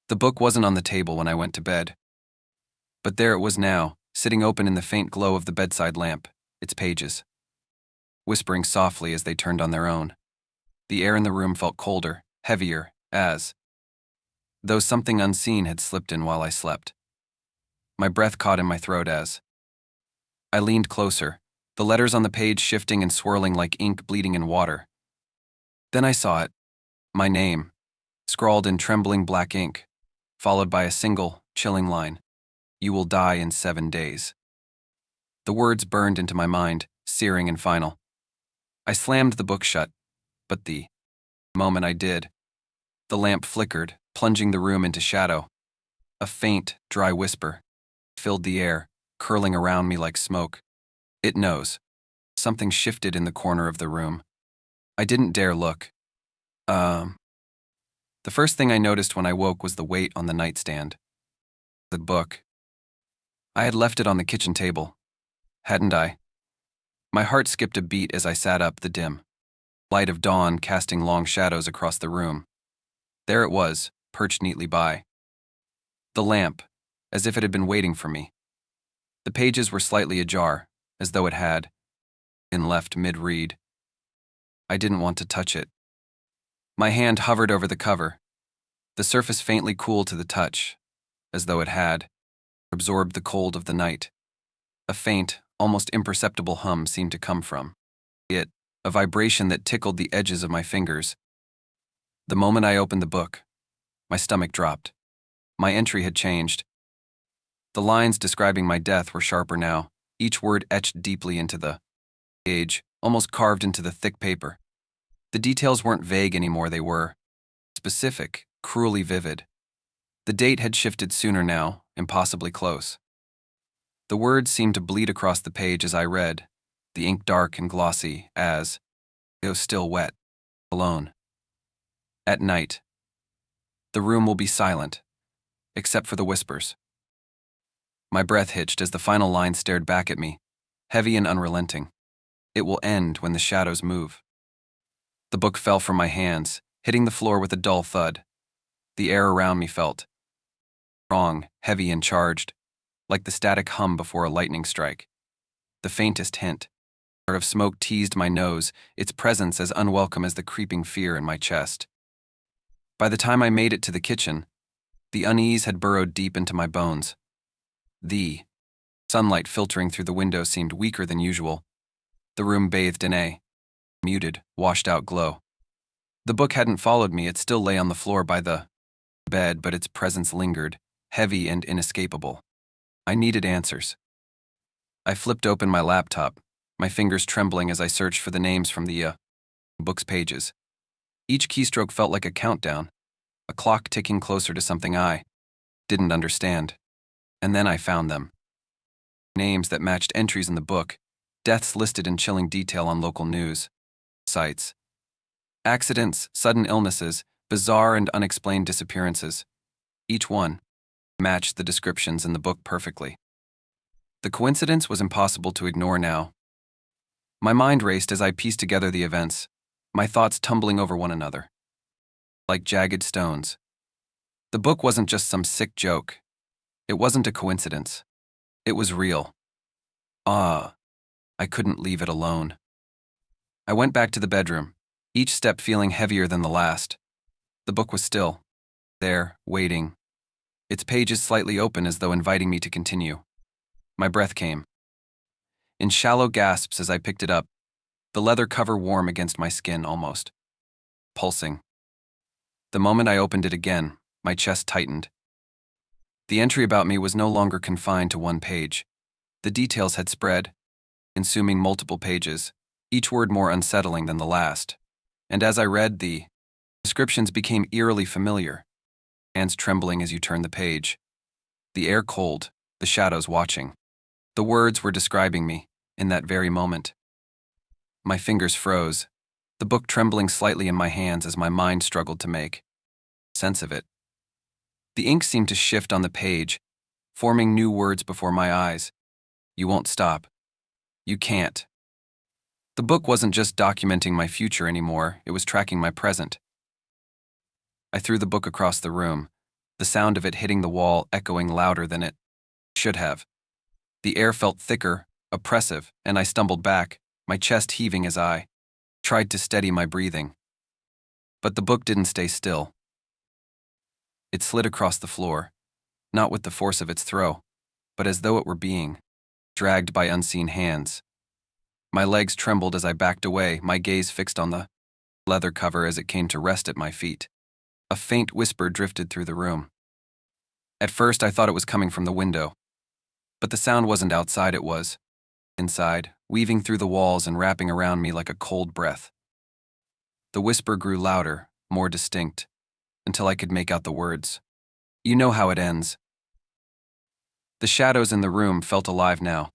The book wasn't on the table when I went to bed. But there it was now, sitting open in the faint glow of the bedside lamp, its pages whispering softly as they turned on their own. The air in the room felt colder, heavier, as though something unseen had slipped in while I slept. My breath caught in my throat as I leaned closer, the letters on the page shifting and swirling like ink bleeding in water. Then I saw it, my name, scrawled in trembling black ink, followed by a single, chilling line: "You will die in 7 days." The words burned into my mind, searing and final. I slammed the book shut, but the moment I did, the lamp flickered, plunging the room into shadow. A faint, dry whisper filled the air, curling around me like smoke. "It knows." Something shifted in the corner of the room. I didn't dare look. The first thing I noticed when I woke was the weight on the nightstand. The book. I had left it on the kitchen table, hadn't I? My heart skipped a beat as I sat up, the dim light of dawn casting long shadows across the room. There it was, perched neatly by the lamp, as if it had been waiting for me. The pages were slightly ajar, as though it had been left mid-read. I didn't want to touch it. My hand hovered over the cover, the surface faintly cool to the touch, as though it had absorbed the cold of the night. A faint, almost imperceptible hum seemed to come from it, a vibration that tickled the edges of my fingers. The moment I opened the book, my stomach dropped. My entry had changed. The lines describing my death were sharper now, each word etched deeply into the page, almost carved into the thick paper. The details weren't vague anymore, they were specific, cruelly vivid. The date had shifted sooner now, impossibly close. The words seemed to bleed across the page as I read, the ink dark and glossy as it was still wet, alone. At night, the room will be silent, except for the whispers. My breath hitched as the final line stared back at me, heavy and unrelenting. It will end when the shadows move. The book fell from my hands, hitting the floor with a dull thud. The air around me felt strong, heavy and charged, like the static hum before a lightning strike. The faintest hint of smoke teased my nose, its presence as unwelcome as the creeping fear in my chest. By the time I made it to the kitchen, the unease had burrowed deep into my bones. The sunlight filtering through the window seemed weaker than usual. The room bathed in a muted, washed-out glow. The book hadn't followed me, it still lay on the floor by the bed, but its presence lingered, heavy and inescapable. I needed answers. I flipped open my laptop, my fingers trembling as I searched for the names from the book's pages. Each keystroke felt like a countdown, a clock ticking closer to something I didn't understand. And then I found them. Names that matched entries in the book, deaths listed in chilling detail on local news sites. Accidents, sudden illnesses, bizarre and unexplained disappearances. Each one matched the descriptions in the book perfectly. The coincidence was impossible to ignore now. My mind raced as I pieced together the events, my thoughts tumbling over one another like jagged stones. The book wasn't just some sick joke. It wasn't a coincidence. It was real. I couldn't leave it alone. I went back to the bedroom, each step feeling heavier than the last. The book was still there, waiting, its pages slightly open as though inviting me to continue. My breath came in shallow gasps as I picked it up, the leather cover warm against my skin almost pulsing. The moment I opened it again, my chest tightened. The entry about me was no longer confined to one page. The details had spread, consuming multiple pages, each word more unsettling than the last. And as I read, the descriptions became eerily familiar, hands trembling as you turn the page, the air cold, the shadows watching. The words were describing me, in that very moment. My fingers froze, the book trembling slightly in my hands as my mind struggled to make sense of it. The ink seemed to shift on the page, forming new words before my eyes. You won't stop. You can't. The book wasn't just documenting my future anymore, it was tracking my present. I threw the book across the room, the sound of it hitting the wall echoing louder than it should have. The air felt thicker, oppressive, and I stumbled back, my chest heaving as I tried to steady my breathing. But the book didn't stay still. It slid across the floor, not with the force of its throw, but as though it were being dragged by unseen hands. My legs trembled as I backed away, my gaze fixed on the leather cover as it came to rest at my feet. A faint whisper drifted through the room. At first, I thought it was coming from the window. But the sound wasn't outside, it was inside, weaving through the walls and wrapping around me like a cold breath. The whisper grew louder, more distinct, until I could make out the words. You know how it ends. The shadows in the room felt alive now.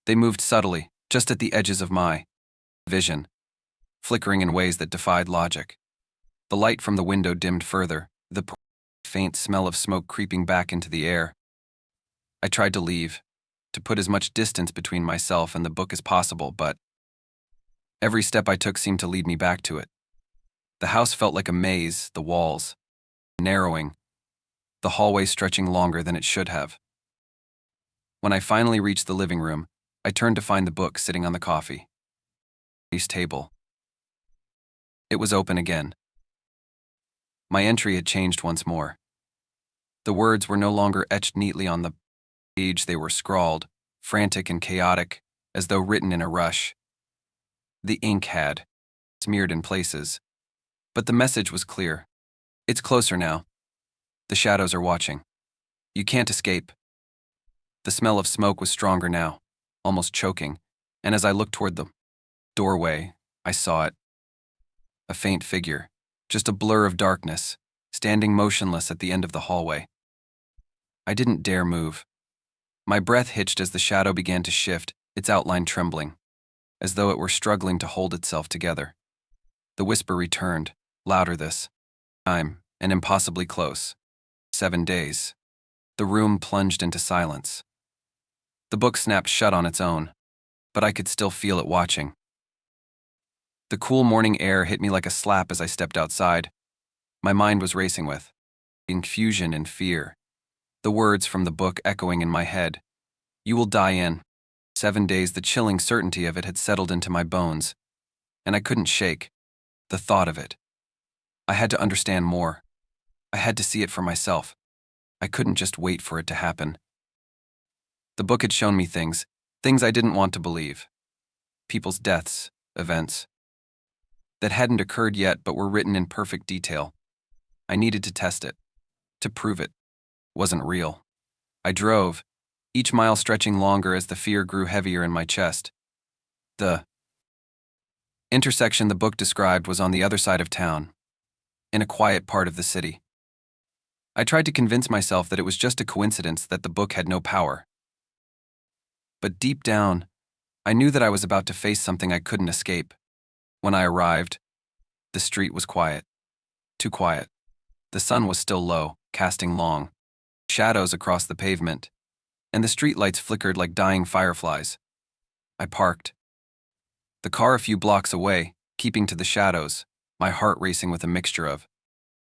They moved subtly, just at the edges of my vision, flickering in ways that defied logic. The light from the window dimmed further, the faint smell of smoke creeping back into the air. I tried to leave, to put as much distance between myself and the book as possible, but every step I took seemed to lead me back to it. The house felt like a maze, the walls narrowing, the hallway stretching longer than it should have. When I finally reached the living room, I turned to find the book sitting on the coffee table. It was open again. My entry had changed once more. The words were no longer etched neatly on the page, they were scrawled, frantic and chaotic, as though written in a rush. The ink had smeared in places, but the message was clear. It's closer now. The shadows are watching. You can't escape. The smell of smoke was stronger now, almost choking, and as I looked toward the doorway, I saw it. A faint figure, just a blur of darkness, standing motionless at the end of the hallway. I didn't dare move. My breath hitched as the shadow began to shift, its outline trembling, as though it were struggling to hold itself together. The whisper returned, louder this time, and impossibly close. 7 days. The room plunged into silence. The book snapped shut on its own, but I could still feel it watching. The cool morning air hit me like a slap as I stepped outside. My mind was racing with confusion and fear. The words from the book echoing in my head. You will die in 7 days. The chilling certainty of it had settled into my bones, and I couldn't shake the thought of it. I had to understand more. I had to see it for myself. I couldn't just wait for it to happen. The book had shown me things I didn't want to believe. People's deaths, events that hadn't occurred yet but were written in perfect detail. I needed to test it, to prove it wasn't real. I drove, each mile stretching longer as the fear grew heavier in my chest. The intersection the book described was on the other side of town, in a quiet part of the city. I tried to convince myself that it was just a coincidence that the book had no power. But deep down, I knew that I was about to face something I couldn't escape. When I arrived, the street was quiet. Too quiet. The sun was still low, casting long shadows across the pavement, and the streetlights flickered like dying fireflies. I parked the car a few blocks away, keeping to the shadows, my heart racing with a mixture of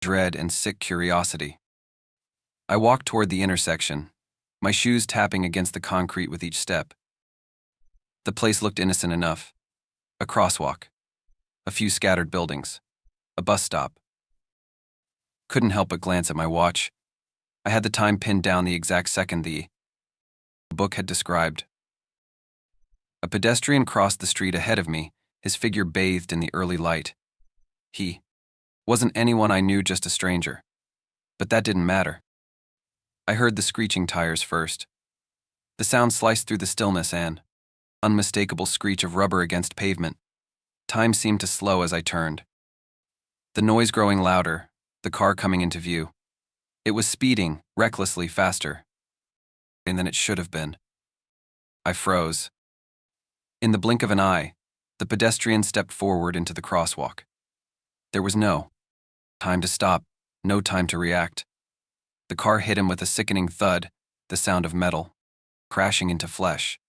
dread and sick curiosity. I walked toward the intersection, my shoes tapping against the concrete with each step. The place looked innocent enough. A crosswalk, a few scattered buildings, a bus stop. Couldn't help but glance at my watch. I had the time pinned down the exact second the book had described. A pedestrian crossed the street ahead of me, his figure bathed in the early light. He wasn't anyone I knew, just a stranger. But that didn't matter. I heard the screeching tires first. The sound sliced through the stillness, an unmistakable screech of rubber against pavement. Time seemed to slow as I turned. The noise growing louder, the car coming into view. It was speeding, recklessly faster than it should have been. I froze. In the blink of an eye, the pedestrian stepped forward into the crosswalk. There was no time to stop, no time to react. The car hit him with a sickening thud, the sound of metal crashing into flesh.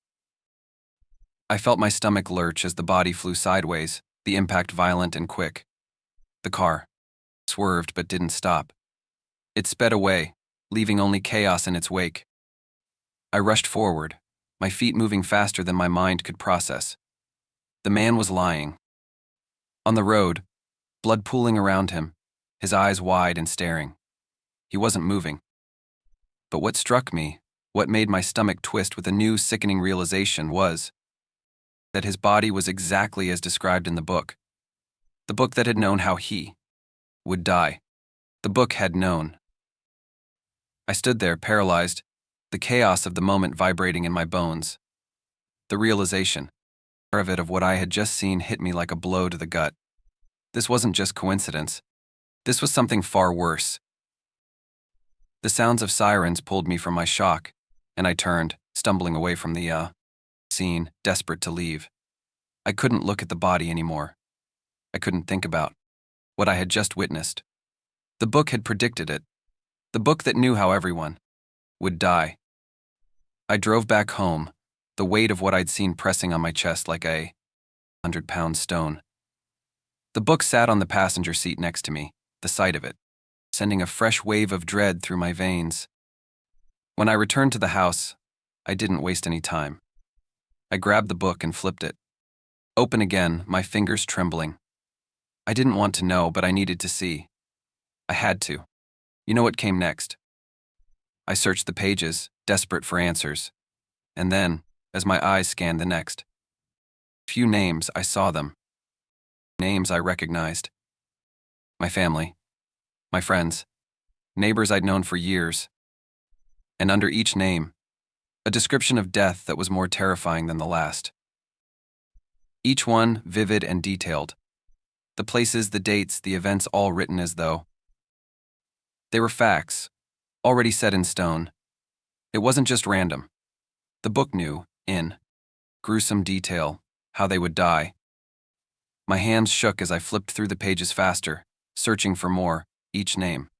I felt my stomach lurch as the body flew sideways, the impact violent and quick. The car swerved but didn't stop. It sped away, leaving only chaos in its wake. I rushed forward, my feet moving faster than my mind could process. The man was lying. On the road, blood pooling around him, his eyes wide and staring. He wasn't moving. But what struck me, what made my stomach twist with a new sickening realization was that his body was exactly as described in the book that had known how he would die. The book had known. I stood there, paralyzed, the chaos of the moment vibrating in my bones. The realization of it of what I had just seen hit me like a blow to the gut. This wasn't just coincidence. This was something far worse. The sounds of sirens pulled me from my shock, and I turned, stumbling away from the scene, desperate to leave. I couldn't look at the body anymore. I couldn't think about what I had just witnessed. The book had predicted it. The book that knew how everyone would die. I drove back home, the weight of what I'd seen pressing on my chest like a 100-pound stone. The book sat on the passenger seat next to me, the sight of it, sending a fresh wave of dread through my veins. When I returned to the house, I didn't waste any time. I grabbed the book and flipped it. Open again, my fingers trembling. I didn't want to know, but I needed to see. I had to. You know what came next? I searched the pages, desperate for answers. And then, as my eyes scanned the next few names, I saw them. Names I recognized. My family, my friends, neighbors I'd known for years. And under each name, a description of death that was more terrifying than the last. Each one vivid and detailed. The places, the dates, the events all written as though they were facts, already set in stone. It wasn't just random. The book knew, in gruesome detail, how they would die. My hands shook as I flipped through the pages faster, searching for more, each name.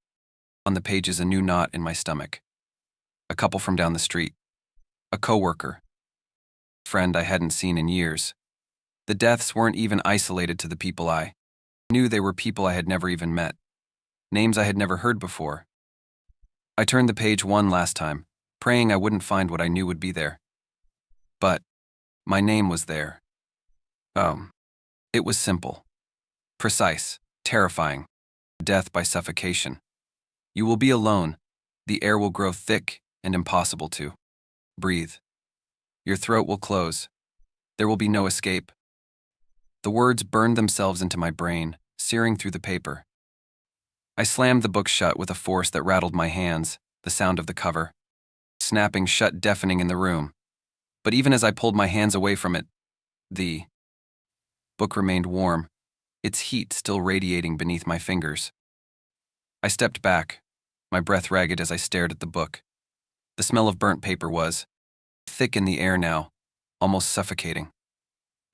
On the pages, a new knot in my stomach. A couple from down the street. A coworker. A friend I hadn't seen in years. The deaths weren't even isolated to the people I knew. They were people I had never even met. Names I had never heard before. I turned the page one last time, praying I wouldn't find what I knew would be there. But my name was there. It was simple, precise, terrifying. Death by suffocation. You will be alone. The air will grow thick and impossible to breathe. Your throat will close. There will be no escape. The words burned themselves into my brain, searing through the paper. I slammed the book shut with a force that rattled my hands, the sound of the cover snapping shut deafening in the room. But even as I pulled my hands away from it, the book remained warm, its heat still radiating beneath my fingers. I stepped back, my breath ragged as I stared at the book. The smell of burnt paper was thick in the air now, almost suffocating.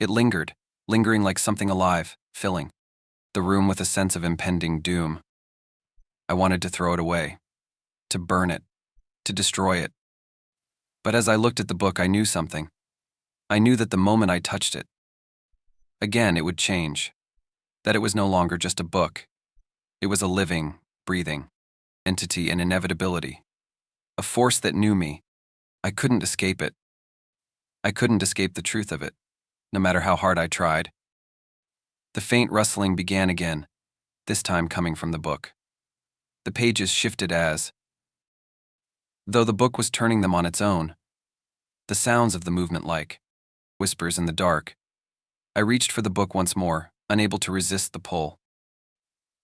It lingered, lingering like something alive, filling the room with a sense of impending doom. I wanted to throw it away, to burn it, to destroy it. But as I looked at the book, I knew something. I knew that the moment I touched it, again it would change, that it was no longer just a book. It was a living, breathing entity, an inevitability, a force that knew me. I couldn't escape it. I couldn't escape the truth of it, no matter how hard I tried. The faint rustling began again, this time coming from the book. The pages shifted as though the book was turning them on its own. The sounds of the movement like whispers in the dark. I reached for the book once more, unable to resist the pull.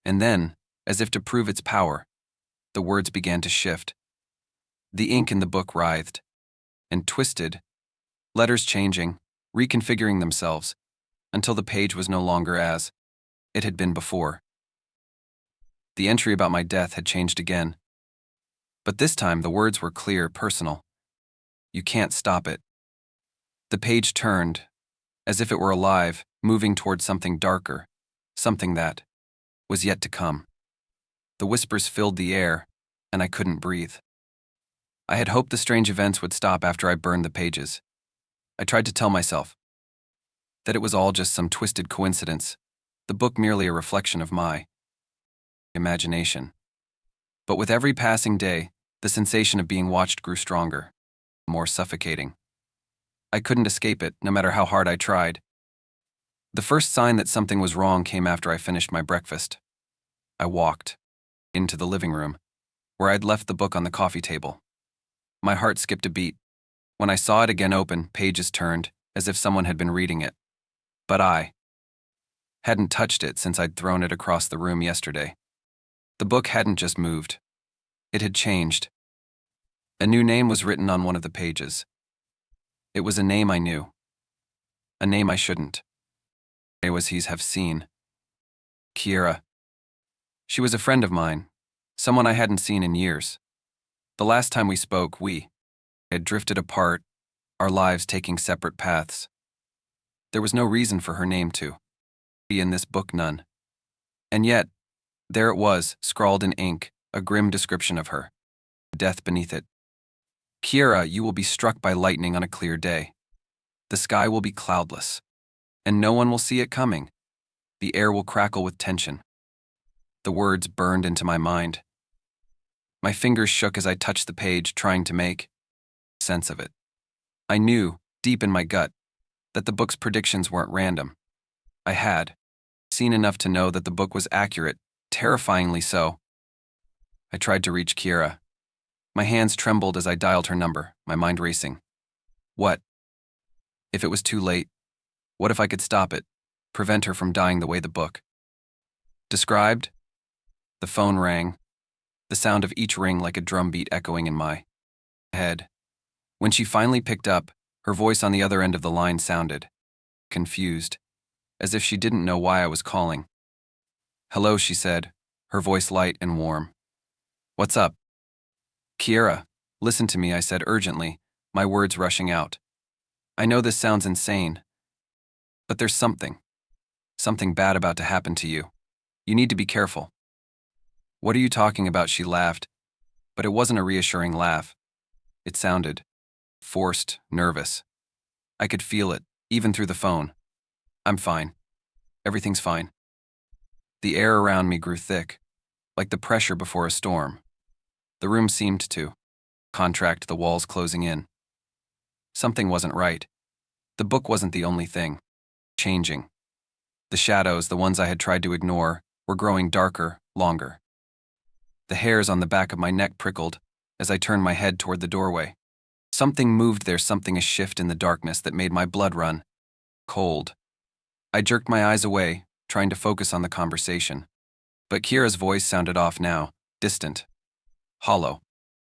And then, as if to prove its power, the words began to shift. The ink in the book writhed and twisted, letters changing, reconfiguring themselves, until the page was no longer as it had been before. The entry about my death had changed again. But this time the words were clear, personal. You can't stop it. The page turned, as if it were alive, moving toward something darker, something that was yet to come. The whispers filled the air, and I couldn't breathe. I had hoped the strange events would stop after I burned the pages. I tried to tell myself that it was all just some twisted coincidence, the book merely a reflection of my imagination. But with every passing day, the sensation of being watched grew stronger, more suffocating. I couldn't escape it, no matter how hard I tried. The first sign that something was wrong came after I finished my breakfast. I walked into the living room, where I'd left the book on the coffee table. My heart skipped a beat. When I saw it again open, pages turned, as if someone had been reading it. But I hadn't touched it since I'd thrown it across the room yesterday. The book hadn't just moved. It had changed. A new name was written on one of the pages. It was a name I knew. A name I shouldn't. I was he's have seen. Kiera. She was a friend of mine, someone I hadn't seen in years. The last time we spoke, we had drifted apart, our lives taking separate paths. There was no reason for her name to be in this book, none. And yet, there it was, scrawled in ink, a grim description of her. Death beneath it. Kiera, you will be struck by lightning on a clear day. The sky will be cloudless, and no one will see it coming. The air will crackle with tension. The words burned into my mind. My fingers shook as I touched the page, trying to make sense of it. I knew, deep in my gut, that the book's predictions weren't random. I had seen enough to know that the book was accurate, terrifyingly so. I tried to reach Kiera. My hands trembled as I dialed her number, my mind racing. What if it was too late? What if I could stop it, prevent her from dying the way the book described? The phone rang, the sound of each ring like a drumbeat echoing in my head. When she finally picked up, her voice on the other end of the line sounded confused, as if she didn't know why I was calling. Hello, she said, her voice light and warm. What's up? Kiera, listen to me, I said urgently, my words rushing out. I know this sounds insane, but there's something bad about to happen to you. You need to be careful. What are you talking about? She laughed, but it wasn't a reassuring laugh. It sounded forced, nervous. I could feel it, even through the phone. I'm fine. Everything's fine. The air around me grew thick, like the pressure before a storm. The room seemed to contract, the walls closing in. Something wasn't right. The book wasn't the only thing changing. The shadows, the ones I had tried to ignore, were growing darker, longer. The hairs on the back of my neck prickled as I turned my head toward the doorway. Something moved there, something a shift in the darkness that made my blood run cold. I jerked my eyes away, trying to focus on the conversation. But Kiera's voice sounded off now, distant, hollow.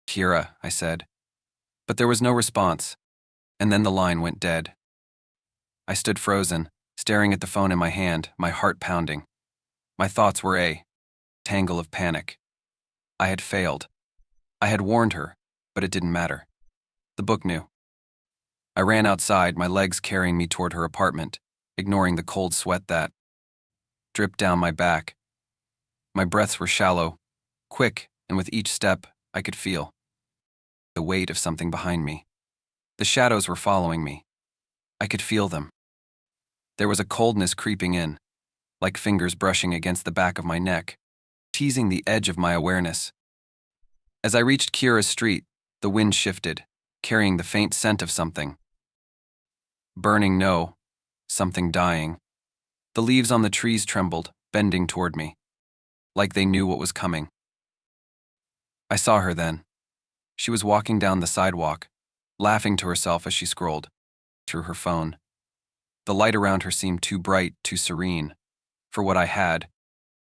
Kiera, I said. But there was no response, and then the line went dead. I stood frozen, staring at the phone in my hand, my heart pounding. My thoughts were a tangle of panic. I had failed. I had warned her, but it didn't matter. The book knew. I ran outside, my legs carrying me toward her apartment, ignoring the cold sweat that dripped down my back. My breaths were shallow, quick, and with each step, I could feel the weight of something behind me. The shadows were following me. I could feel them. There was a coldness creeping in, like fingers brushing against the back of my neck, teasing the edge of my awareness. As I reached Kiera's street, the wind shifted, carrying the faint scent of something. Burning, no, something dying. The leaves on the trees trembled, bending toward me, like they knew what was coming. I saw her then. She was walking down the sidewalk, laughing to herself as she scrolled through her phone. The light around her seemed too bright, too serene, for what I had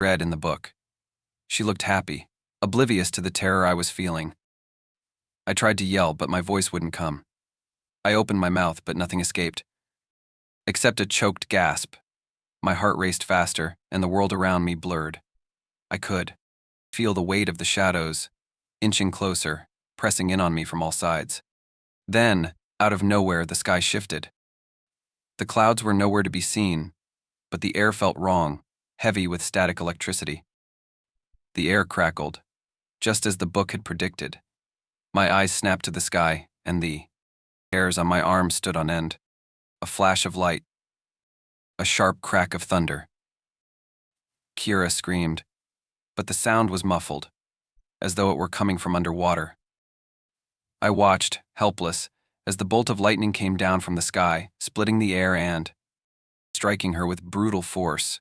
read in the book. She looked happy, oblivious to the terror I was feeling. I tried to yell, but my voice wouldn't come. I opened my mouth, but nothing escaped, except a choked gasp. My heart raced faster, and the world around me blurred. I could feel the weight of the shadows, inching closer, pressing in on me from all sides. Then, out of nowhere, the sky shifted. The clouds were nowhere to be seen, but the air felt wrong, heavy with static electricity. The air crackled, just as the book had predicted. My eyes snapped to the sky, and the hairs on my arms stood on end. A flash of light. A sharp crack of thunder. Kiera screamed, but the sound was muffled. as though it were coming from underwater. I watched, helpless, as the bolt of lightning came down from the sky, splitting the air and striking her with brutal force.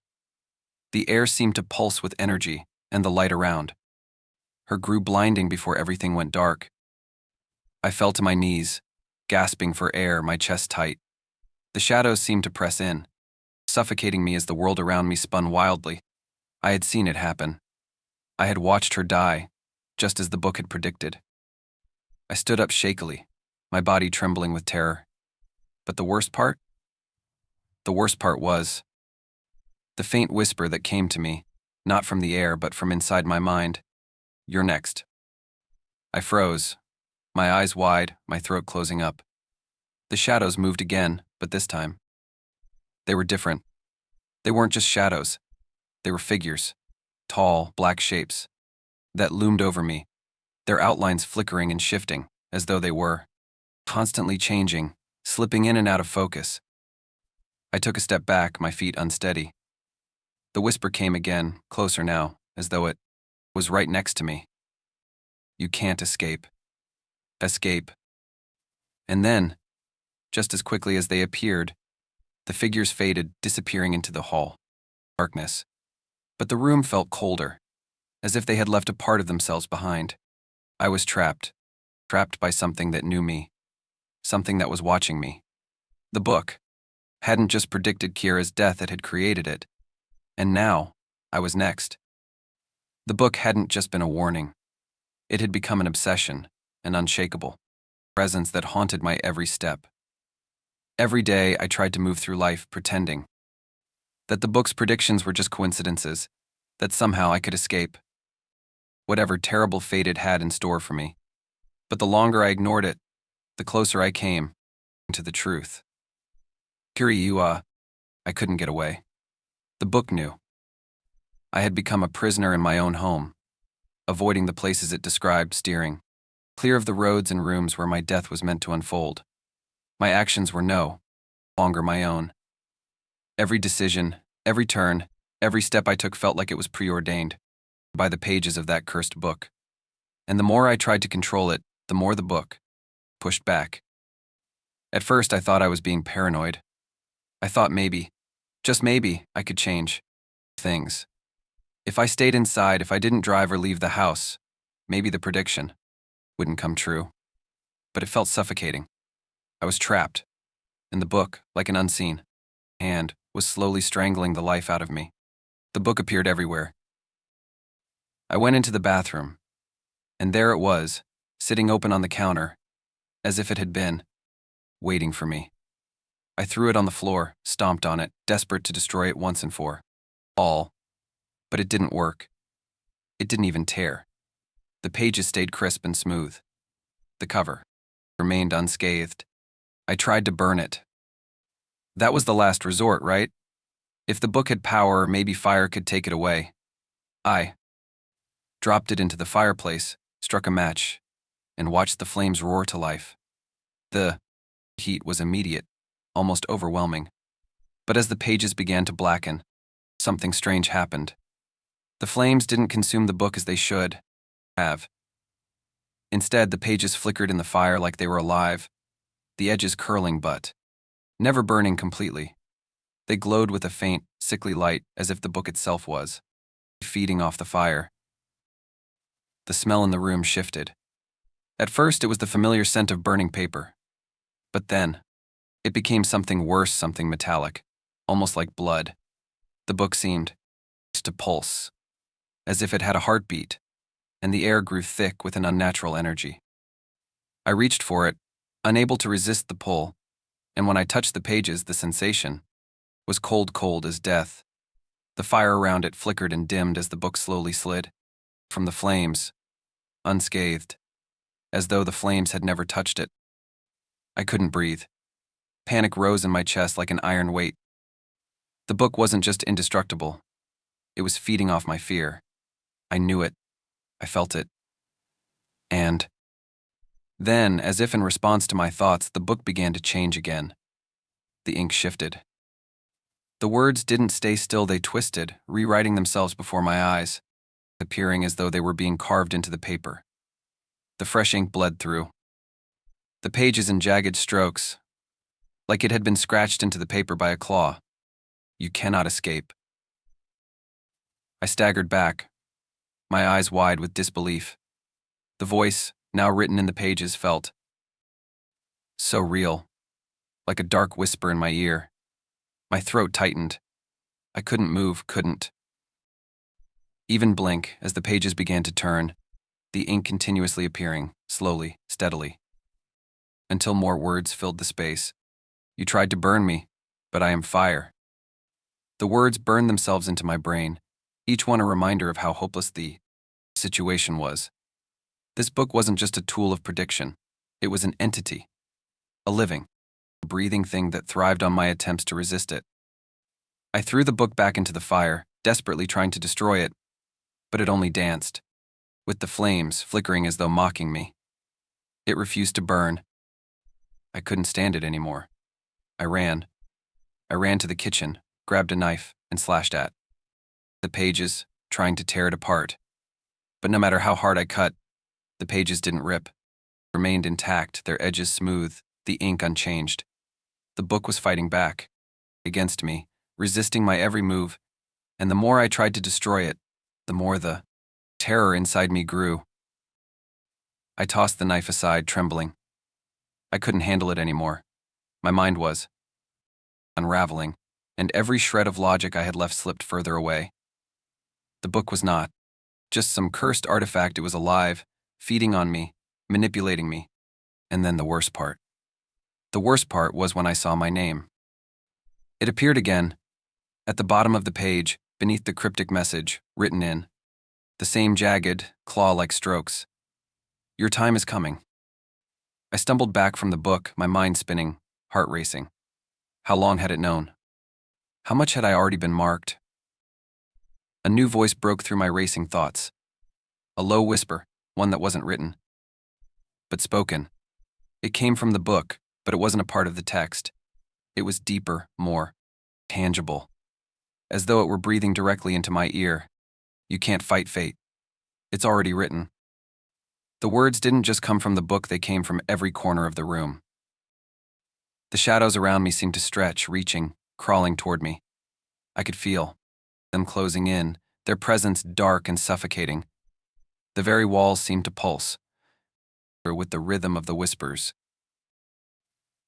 The air seemed to pulse with energy, and the light around her grew blinding before everything went dark. I fell to my knees, gasping for air, my chest tight. The shadows seemed to press in, suffocating me as the world around me spun wildly. I had seen it happen. I had watched her die, just as the book had predicted. I stood up shakily, my body trembling with terror. But the worst part? The worst part was the faint whisper that came to me, not from the air but from inside my mind. "You're next." I froze, my eyes wide, my throat closing up. The shadows moved again, but this time they were different. They weren't just shadows. They were figures, tall, black shapes, that loomed over me, their outlines flickering and shifting, as though they were constantly changing, slipping in and out of focus. I took a step back, my feet unsteady. The whisper came again, closer now, as though it was right next to me. "You can't escape. Escape." And then, just as quickly as they appeared, the figures faded, disappearing into the hall. Darkness. But the room felt colder, as if they had left a part of themselves behind. I was trapped by something that knew me, something that was watching me. The book hadn't just predicted Kira's death, it had created it. And now, I was next. The book hadn't just been a warning. It had become an obsession, an unshakable presence that haunted my every step. Every day, I tried to move through life pretending that the book's predictions were just coincidences, that somehow I could escape whatever terrible fate it had in store for me. But the longer I ignored it, the closer I came to the truth. Kira, I couldn't get away. The book knew. I had become a prisoner in my own home, avoiding the places it described, steering clear of the roads and rooms where my death was meant to unfold. My actions were no longer my own. Every decision, every turn, every step I took felt like it was preordained by the pages of that cursed book. And the more I tried to control it, the more the book pushed back. At first, I thought I was being paranoid. I thought maybe, just maybe, I could change things. If I stayed inside, if I didn't drive or leave the house, maybe the prediction wouldn't come true. But it felt suffocating. I was trapped, and the book, like an unseen hand, was slowly strangling the life out of me. The book appeared everywhere. I went into the bathroom, and there it was, sitting open on the counter, as if it had been waiting for me. I threw it on the floor, stomped on it, desperate to destroy it once and for all. But it didn't work. It didn't even tear. The pages stayed crisp and smooth. The cover remained unscathed. I tried to burn it. That was the last resort, right? If the book had power, maybe fire could take it away. I dropped it into the fireplace, struck a match, and watched the flames roar to life. The heat was immediate, almost overwhelming. But as the pages began to blacken, something strange happened. The flames didn't consume the book as they should have. Instead, the pages flickered in the fire like they were alive, the edges curling but never burning completely. They glowed with a faint, sickly light as if the book itself was feeding off the fire. The smell in the room shifted. At first, it was the familiar scent of burning paper. But then, it became something worse, something metallic, almost like blood. The book seemed to pulse, as if it had a heartbeat, and the air grew thick with an unnatural energy. I reached for it, unable to resist the pull, and when I touched the pages, the sensation was cold as death. The fire around it flickered and dimmed as the book slowly slid from the flames, unscathed, as though the flames had never touched it. I couldn't breathe. Panic rose in my chest like an iron weight. The book wasn't just indestructible. It was feeding off my fear. I knew it. I felt it. And then, as if in response to my thoughts, the book began to change again. The ink shifted. The words didn't stay still, they twisted, rewriting themselves before my eyes. appearing as though they were being carved into the paper. The fresh ink bled through. The pages in jagged strokes, like it had been scratched into the paper by a claw. You cannot escape. I staggered back, my eyes wide with disbelief. The voice, now written in the pages, felt so real, like a dark whisper in my ear. My throat tightened. I couldn't move, couldn't even blink as the pages began to turn, the ink continuously appearing, slowly, steadily, until more words filled the space. You tried to burn me, but I am fire. The words burned themselves into my brain, each one a reminder of how hopeless the situation was. This book wasn't just a tool of prediction. It was an entity, a living, breathing thing that thrived on my attempts to resist it. I threw the book back into the fire, desperately trying to destroy it, but it only danced, with the flames flickering as though mocking me. It refused to burn. I couldn't stand it anymore. I ran. I ran to the kitchen, grabbed a knife, and slashed at the pages, trying to tear it apart. But no matter how hard I cut, the pages didn't rip. They remained intact, their edges smooth, the ink unchanged. The book was fighting back, against me, resisting my every move, and the more I tried to destroy it, the more the terror inside me grew. I tossed the knife aside, trembling. I couldn't handle it anymore. My mind was unraveling, and every shred of logic I had left slipped further away. The book was not just some cursed artifact. It was alive, feeding on me, manipulating me. And then the worst part. The worst part was when I saw my name. It appeared again, at the bottom of the page, beneath the cryptic message, written in the same jagged, claw-like strokes. Your time is coming. I stumbled back from the book, my mind spinning, heart racing. How long had it known? How much had I already been marked? A new voice broke through my racing thoughts. A low whisper, one that wasn't written, but spoken. It came from the book, but it wasn't a part of the text. It was deeper, more tangible, as though it were breathing directly into my ear. You can't fight fate. It's already written. The words didn't just come from the book, they came from every corner of the room. The shadows around me seemed to stretch, reaching, crawling toward me. I could feel them closing in, their presence dark and suffocating. The very walls seemed to pulse with the rhythm of the whispers.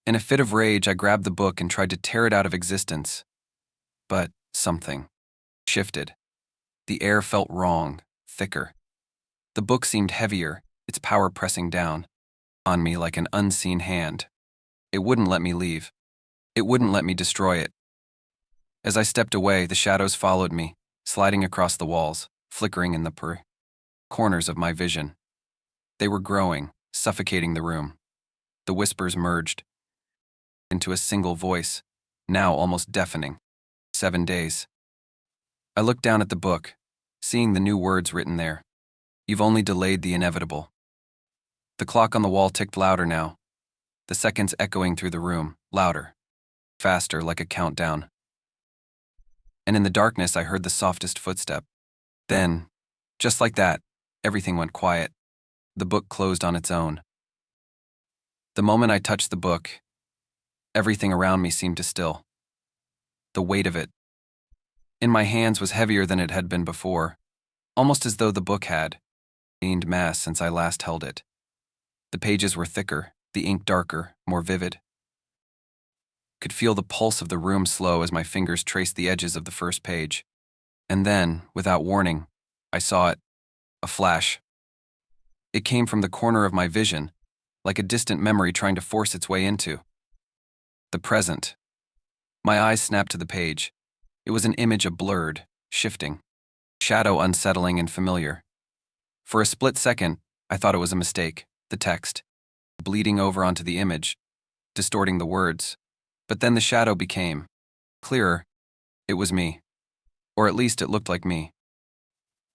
In a fit of rage, I grabbed the book and tried to tear it out of existence. But something shifted. The air felt wrong, thicker. The book seemed heavier, its power pressing down on me like an unseen hand. It wouldn't let me leave. It wouldn't let me destroy it. As I stepped away, the shadows followed me, sliding across the walls, flickering in the corners of my vision. They were growing, suffocating the room. The whispers merged into a single voice, now almost deafening. 7 days. I looked down at the book, seeing the new words written there. You've only delayed the inevitable. The clock on the wall ticked louder now, the seconds echoing through the room, louder, faster, like a countdown. And in the darkness, I heard the softest footstep. Then, just like that, everything went quiet. The book closed on its own. The moment I touched the book, everything around me seemed to still. The weight of it in my hands was heavier than it had been before, almost as though the book had gained mass since I last held it. The pages were thicker, the ink darker, more vivid. Could feel the pulse of the room slow as my fingers traced the edges of the first page. And then, without warning, I saw it, a flash. It came from the corner of my vision, like a distant memory trying to force its way into the present. My eyes snapped to the page. It was an image of blurred, shifting, shadow unsettling and familiar. For a split second, I thought it was a mistake, the text, bleeding over onto the image, distorting the words. But then the shadow became clearer. It was me. Or at least it looked like me.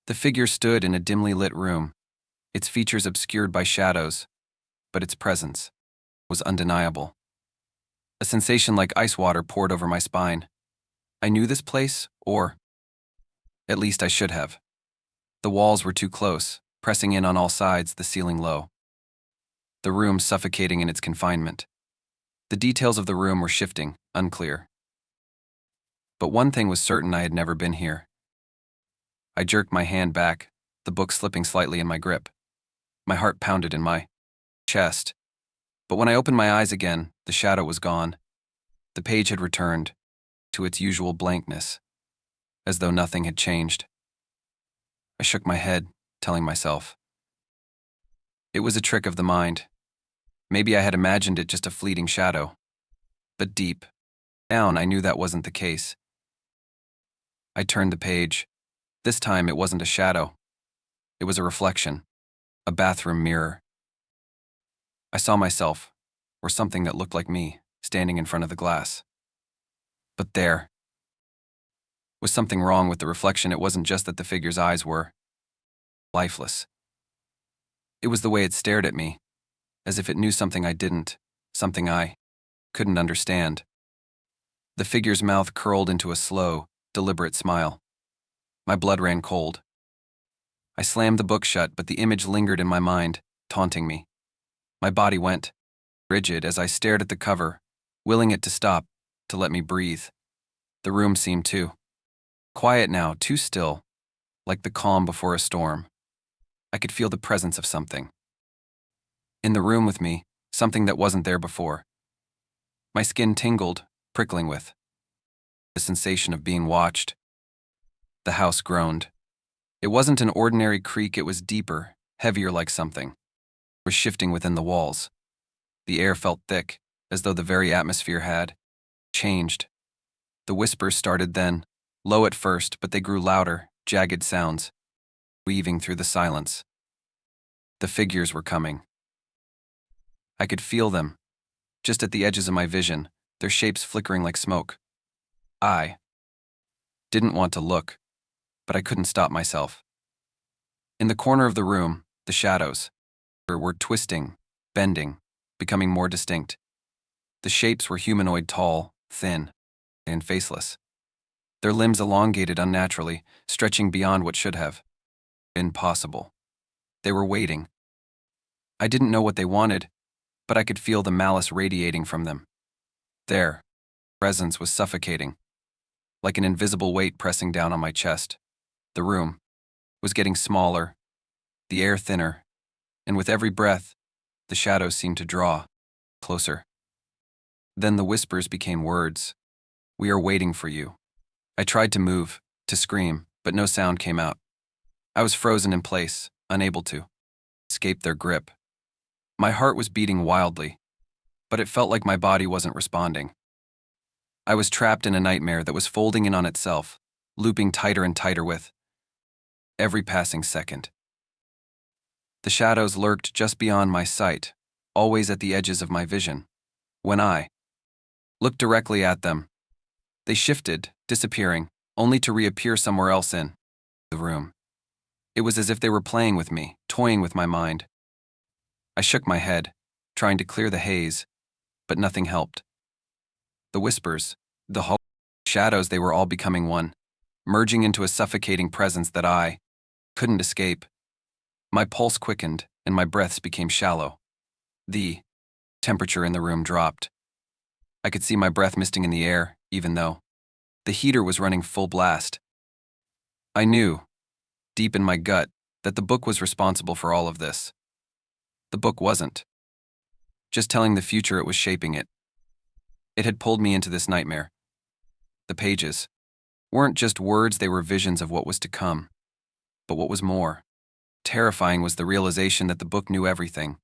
The figure stood in a dimly lit room, its features obscured by shadows, but its presence was undeniable. A sensation like ice water poured over my spine. I knew this place, or at least I should have. The walls were too close, pressing in on all sides, the ceiling low. The room suffocating in its confinement. The details of the room were shifting, unclear. But one thing was certain: I had never been here. I jerked my hand back, the book slipping slightly in my grip. My heart pounded in my chest. But when I opened my eyes again, the shadow was gone. The page had returned to its usual blankness, as though nothing had changed. I shook my head, telling myself it was a trick of the mind. Maybe I had imagined it just a fleeting shadow. But deep down, I knew that wasn't the case. I turned the page. This time, it wasn't a shadow. It was a reflection, a bathroom mirror. I saw myself, or something that looked like me, standing in front of the glass. But there was something wrong with the reflection. It wasn't just that the figure's eyes were lifeless. It was the way it stared at me, as if it knew something I didn't, something I couldn't understand. The figure's mouth curled into a slow, deliberate smile. My blood ran cold. I slammed the book shut, but the image lingered in my mind, taunting me. My body went rigid as I stared at the cover, willing it to stop, to let me breathe. The room seemed too quiet now, too still, like the calm before a storm. I could feel the presence of something in the room with me, something that wasn't there before. My skin tingled, prickling with the sensation of being watched. The house groaned. It wasn't an ordinary creak, it was deeper, heavier, like something was shifting within the walls. The air felt thick, as though the very atmosphere had changed. The whispers started then, low at first, but they grew louder, jagged sounds, weaving through the silence. The figures were coming. I could feel them, just at the edges of my vision, their shapes flickering like smoke. I didn't want to look, but I couldn't stop myself. In the corner of the room, the shadows were twisting, bending, becoming more distinct. The shapes were humanoid, tall, thin, and faceless. Their limbs elongated unnaturally, stretching beyond what should have been possible. They were waiting. I didn't know what they wanted, but I could feel the malice radiating from them. Their presence was suffocating, like an invisible weight pressing down on my chest. The room was getting smaller, the air thinner, and with every breath, the shadows seemed to draw closer. Then the whispers became words. "We are waiting for you." I tried to move, to scream, but no sound came out. I was frozen in place, unable to escape their grip. My heart was beating wildly, but it felt like my body wasn't responding. I was trapped in a nightmare that was folding in on itself, looping tighter and tighter with every passing second. The shadows lurked just beyond my sight, always at the edges of my vision. When I looked directly at them, they shifted, disappearing, only to reappear somewhere else in the room. It was as if they were playing with me, toying with my mind. I shook my head, trying to clear the haze, but nothing helped. The whispers, the shadows, they were all becoming one, merging into a suffocating presence that I couldn't escape. My pulse quickened, and my breaths became shallow. The temperature in the room dropped. I could see my breath misting in the air, even though the heater was running full blast. I knew, deep in my gut, that the book was responsible for all of this. The book wasn't just telling the future, it was shaping it. It had pulled me into this nightmare. The pages weren't just words, they were visions of what was to come. But what was more terrifying was the realization that the book knew everything.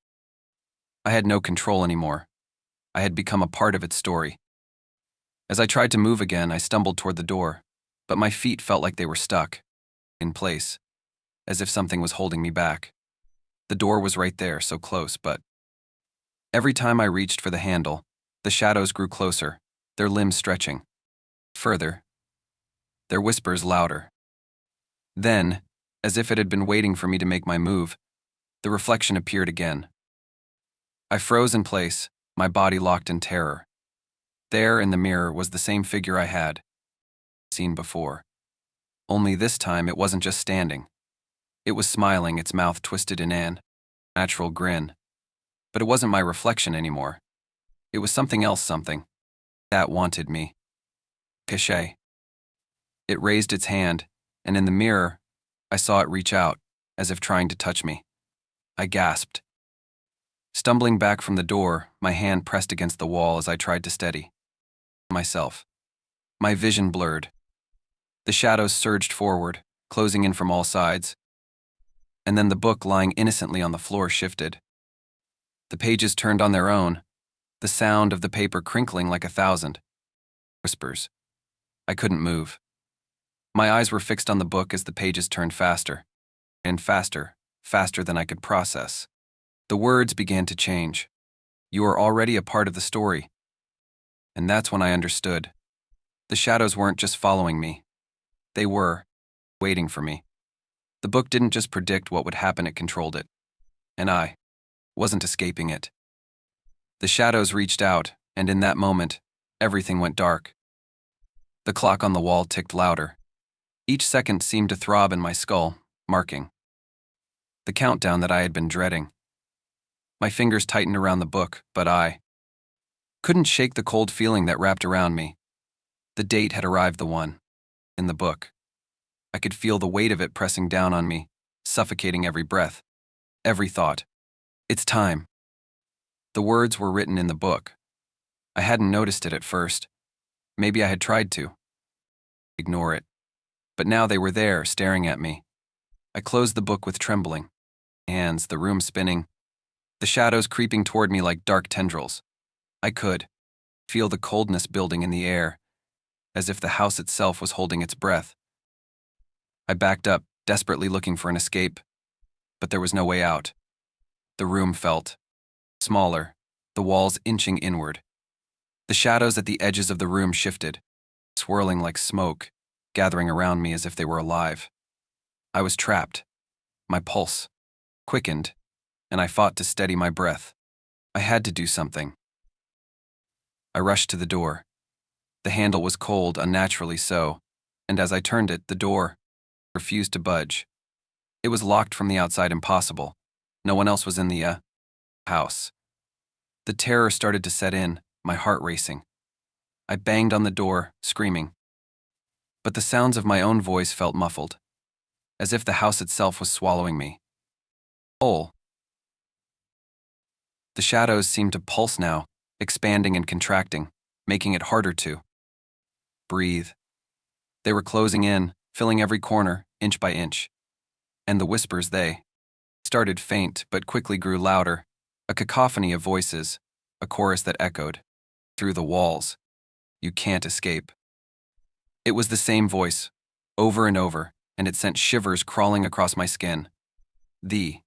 I had no control anymore. I had become a part of its story. As I tried to move again, I stumbled toward the door, but my feet felt like they were stuck in place, as if something was holding me back. The door was right there, so close, but every time I reached for the handle, the shadows grew closer, their limbs stretching further, their whispers louder. Then, as if it had been waiting for me to make my move, the reflection appeared again. I froze in place, my body locked in terror. There in the mirror was the same figure I had seen before. Only this time it wasn't just standing. It was smiling, its mouth twisted in an natural grin. But it wasn't my reflection anymore. It was something else, something that wanted me. Cachet. It raised its hand, and in the mirror, I saw it reach out, as if trying to touch me. I gasped. Stumbling back from the door, my hand pressed against the wall as I tried to steady myself. My vision blurred. The shadows surged forward, closing in from all sides. And then the book lying innocently on the floor shifted. The pages turned on their own, the sound of the paper crinkling like 1,000 whispers. I couldn't move. My eyes were fixed on the book as the pages turned faster, and faster, faster than I could process. The words began to change. You are already a part of the story. And that's when I understood. The shadows weren't just following me. They were waiting for me. The book didn't just predict what would happen, it controlled it. And I wasn't escaping it. The shadows reached out, and in that moment, everything went dark. The clock on the wall ticked louder. Each second seemed to throb in my skull, marking the countdown that I had been dreading. My fingers tightened around the book, but I couldn't shake the cold feeling that wrapped around me. The date had arrived, the one in the book. I could feel the weight of it pressing down on me, suffocating every breath, every thought. It's time. The words were written in the book. I hadn't noticed it at first. Maybe I had tried to ignore it. But now they were there, staring at me. I closed the book with trembling hands, the room spinning, the shadows creeping toward me like dark tendrils. I could feel the coldness building in the air, as if the house itself was holding its breath. I backed up, desperately looking for an escape, but there was no way out. The room felt smaller, the walls inching inward. The shadows at the edges of the room shifted, swirling like smoke, gathering around me as if they were alive. I was trapped. My pulse quickened, and I fought to steady my breath. I had to do something. I rushed to the door. The handle was cold, unnaturally so, and as I turned it, the door refused to budge. It was locked from the outside, impossible. No one else was in the house. The terror started to set in, my heart racing. I banged on the door, screaming. But the sounds of my own voice felt muffled, as if the house itself was swallowing me. Whole. The shadows seemed to pulse now, expanding and contracting, making it harder to breathe. They were closing in, filling every corner, inch by inch. And the whispers, they started faint but quickly grew louder, a cacophony of voices, a chorus that echoed through the walls. You can't escape. It was the same voice, over and over, and it sent shivers crawling across my skin. The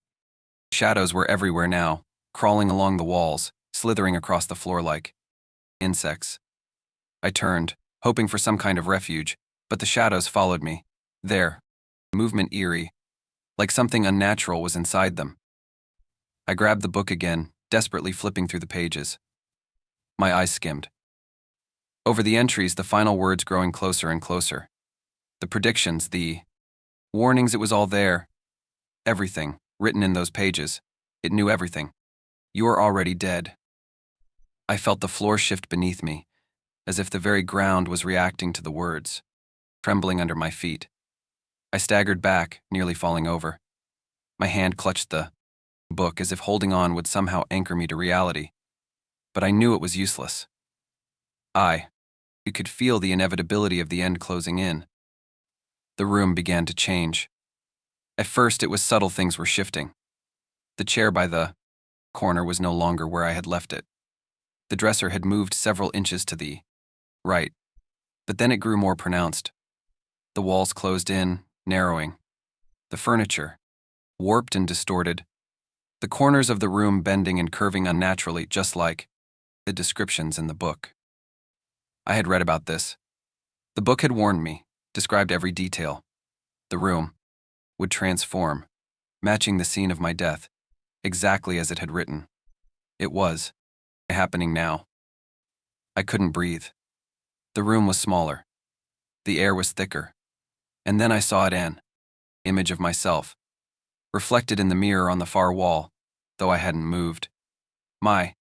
shadows were everywhere now, crawling along the walls, slithering across the floor like insects. I turned, hoping for some kind of refuge, but the shadows followed me. Their movement eerie, like something unnatural was inside them. I grabbed the book again, desperately flipping through the pages. My eyes skimmed over the entries, the final words growing closer and closer. The predictions, the warnings, it was all there. Everything, written in those pages. It knew everything. You're already dead. I felt the floor shift beneath me, as if the very ground was reacting to the words, trembling under my feet. I staggered back, nearly falling over. My hand clutched the book as if holding on would somehow anchor me to reality. But I knew it was useless. You could feel the inevitability of the end closing in. The room began to change. At first, it was subtle things were shifting. The chair by the corner was no longer where I had left it. The dresser had moved several inches to the right, but then it grew more pronounced. The walls closed in, narrowing. The furniture, warped and distorted. The corners of the room bending and curving unnaturally, just like the descriptions in the book. I had read about this. The book had warned me, described every detail. The room would transform, matching the scene of my death, exactly as it had written. It was happening now. I couldn't breathe. The room was smaller. The air was thicker. And then I saw it, an image of myself, reflected in the mirror on the far wall, though I hadn't moved. My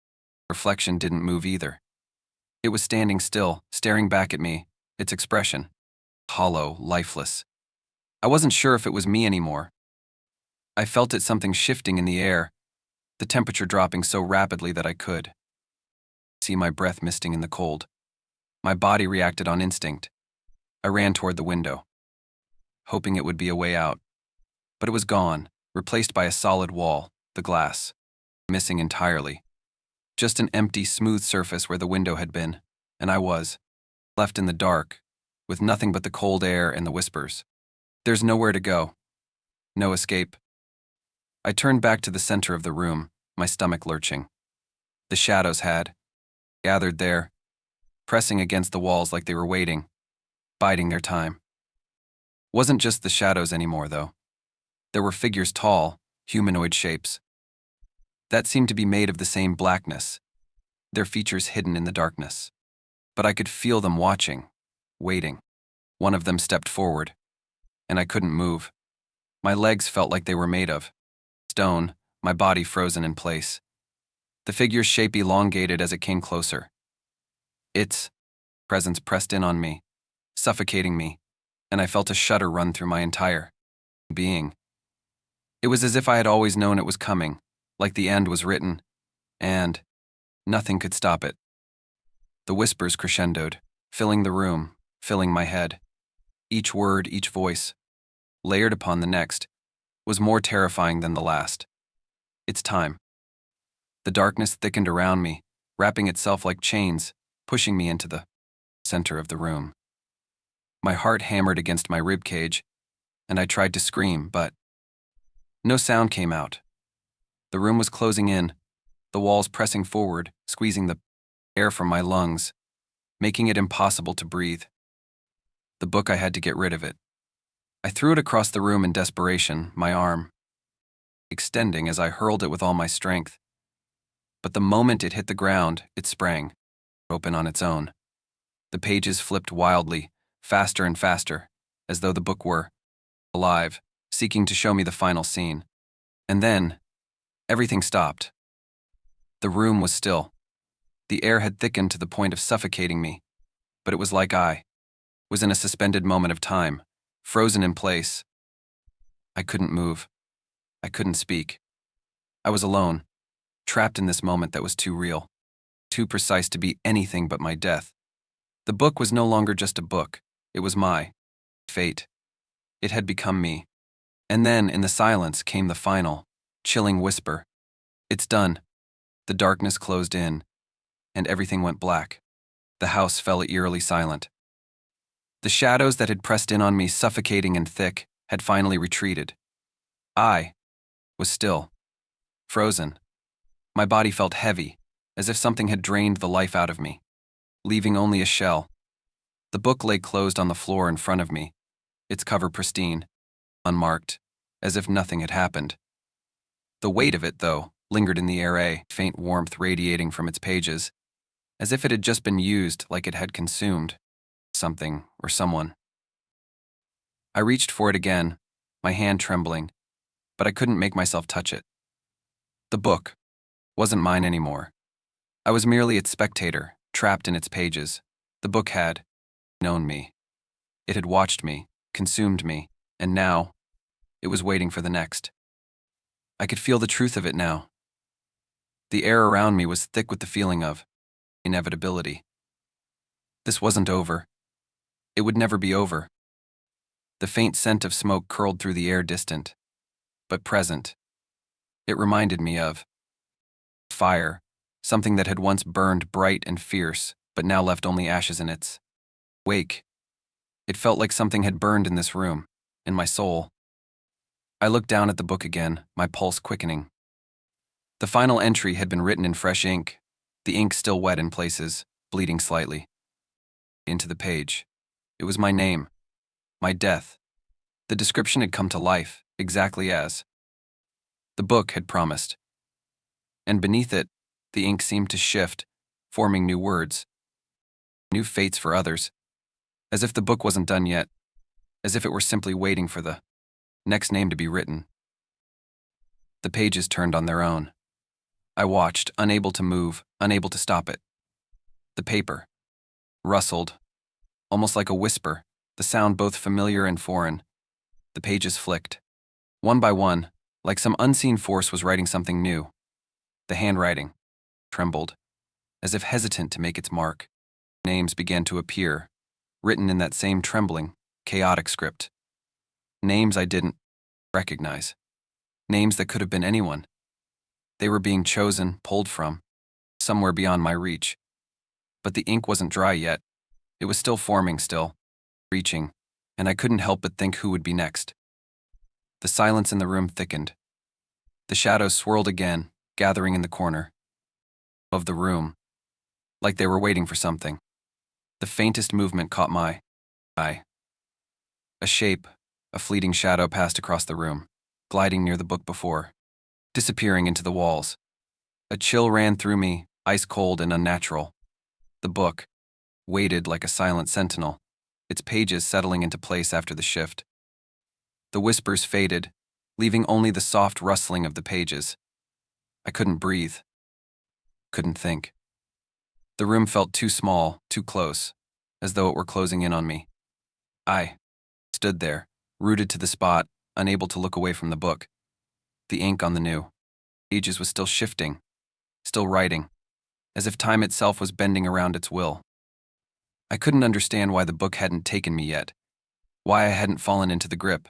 reflection didn't move either. It was standing still, staring back at me, its expression hollow, lifeless. I wasn't sure if it was me anymore. I felt it something shifting in the air, the temperature dropping so rapidly that I could see my breath misting in the cold. My body reacted on instinct. I ran toward the window, hoping it would be a way out. But it was gone, replaced by a solid wall, the glass, missing entirely. Just an empty, smooth surface where the window had been, and I was left in the dark, with nothing but the cold air and the whispers. There's nowhere to go. No escape. I turned back to the center of the room, my stomach lurching. The shadows had gathered there, pressing against the walls like they were waiting, biding their time. Wasn't just the shadows anymore, though. There were figures tall, humanoid shapes, that seemed to be made of the same blackness, their features hidden in the darkness. But I could feel them watching, waiting. One of them stepped forward, and I couldn't move. My legs felt like they were made of stone, my body frozen in place. The figure's shape elongated as it came closer. Its presence pressed in on me, suffocating me, and I felt a shudder run through my entire being. It was as if I had always known it was coming, like the end was written, and nothing could stop it. The whispers crescendoed, filling the room, filling my head. Each word, each voice, layered upon the next, was more terrifying than the last. It's time. The darkness thickened around me, wrapping itself like chains, pushing me into the center of the room. My heart hammered against my ribcage, and I tried to scream, but no sound came out. The room was closing in, the walls pressing forward, squeezing the air from my lungs, making it impossible to breathe. The book, I had to get rid of it. I threw it across the room in desperation, my arm extending as I hurled it with all my strength. But the moment it hit the ground, it sprang open on its own. The pages flipped wildly, faster and faster, as though the book were alive, seeking to show me the final scene. And then, everything stopped. The room was still. The air had thickened to the point of suffocating me, but it was like I was in a suspended moment of time, frozen in place. I couldn't move. I couldn't speak. I was alone, trapped in this moment that was too real, too precise to be anything but my death. The book was no longer just a book. It was my fate. It had become me. And then, in the silence, came the final, chilling whisper. It's done. The darkness closed in, and everything went black. The house fell eerily silent. The shadows that had pressed in on me, suffocating and thick, had finally retreated. I was still, frozen. My body felt heavy, as if something had drained the life out of me, leaving only a shell. The book lay closed on the floor in front of me, its cover pristine, unmarked, as if nothing had happened. The weight of it, though, lingered in the air, a faint warmth radiating from its pages, as if it had just been used, like it had consumed something or someone. I reached for it again, my hand trembling, but I couldn't make myself touch it. The book wasn't mine anymore. I was merely its spectator, trapped in its pages. The book had known me. It had watched me, consumed me, and now it was waiting for the next. I could feel the truth of it now. The air around me was thick with the feeling of inevitability. This wasn't over. It would never be over. The faint scent of smoke curled through the air, distant, but present. It reminded me of fire, something that had once burned bright and fierce, but now left only ashes in its wake. It felt like something had burned in this room, in my soul. I looked down at the book again, my pulse quickening. The final entry had been written in fresh ink, the ink still wet in places, bleeding slightly. Into the page. It was my name, my death. The description had come to life, exactly as the book had promised. And beneath it, the ink seemed to shift, forming new words, new fates for others, as if the book wasn't done yet, as if it were simply waiting for the next name to be written. The pages turned on their own. I watched, unable to move, unable to stop it. The paper rustled, almost like a whisper, the sound both familiar and foreign. The pages flicked. One by one, like some unseen force was writing something new. The handwriting trembled, as if hesitant to make its mark. Names began to appear, written in that same trembling, chaotic script. Names I didn't recognize. Names that could have been anyone. They were being chosen, pulled from, somewhere beyond my reach. But the ink wasn't dry yet. It was still forming, still reaching, and I couldn't help but think who would be next. The silence in the room thickened. The shadows swirled again, gathering in the corner of the room, like they were waiting for something. The faintest movement caught my eye. A shape, a fleeting shadow passed across the room, gliding near the book before, disappearing into the walls. A chill ran through me, ice cold and unnatural. The book waited like a silent sentinel, its pages settling into place after the shift. The whispers faded, leaving only the soft rustling of the pages. I couldn't breathe, couldn't think. The room felt too small, too close, as though it were closing in on me. I stood there, rooted to the spot, unable to look away from the book. The ink on the new pages was still shifting, still writing, as if time itself was bending around its will. I couldn't understand why the book hadn't taken me yet, why I hadn't fallen into the grip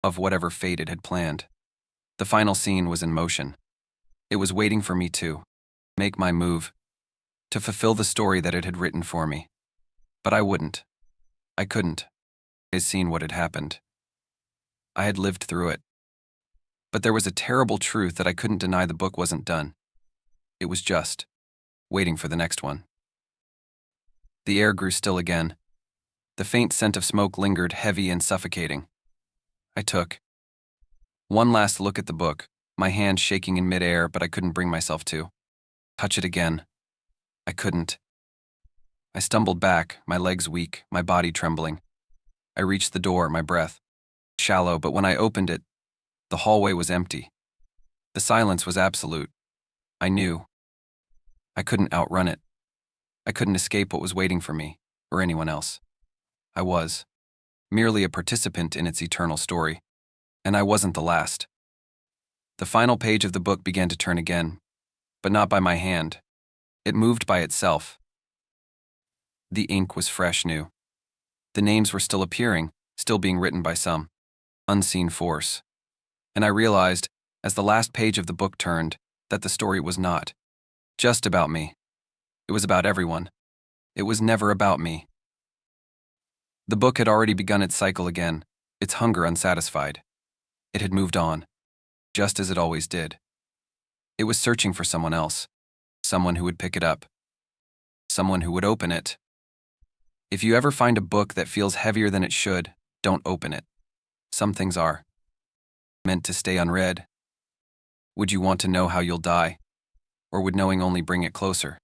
of whatever fate it had planned. The final scene was in motion. It was waiting for me to make my move, to fulfill the story that it had written for me. But I wouldn't. I couldn't. I had seen what had happened. I had lived through it. But there was a terrible truth that I couldn't deny. The book wasn't done. It was just waiting for the next one. The air grew still again. The faint scent of smoke lingered, heavy and suffocating. I took one last look at the book, my hand shaking in midair, but I couldn't bring myself to touch it again. I couldn't. I stumbled back, my legs weak, my body trembling. I reached the door, my breath shallow, but when I opened it, the hallway was empty. The silence was absolute. I knew I couldn't outrun it. I couldn't escape what was waiting for me, or anyone else. I was merely a participant in its eternal story, and I wasn't the last. The final page of the book began to turn again, but not by my hand. It moved by itself. The ink was fresh new. The names were still appearing, still being written by some unseen force. And I realized, as the last page of the book turned, that the story was not just about me. It was about everyone. It was never about me. The book had already begun its cycle again, its hunger unsatisfied. It had moved on, just as it always did. It was searching for someone else, someone who would pick it up, someone who would open it. If you ever find a book that feels heavier than it should, don't open it. Some things are meant to stay unread. Would you want to know how you'll die? Or would knowing only bring it closer?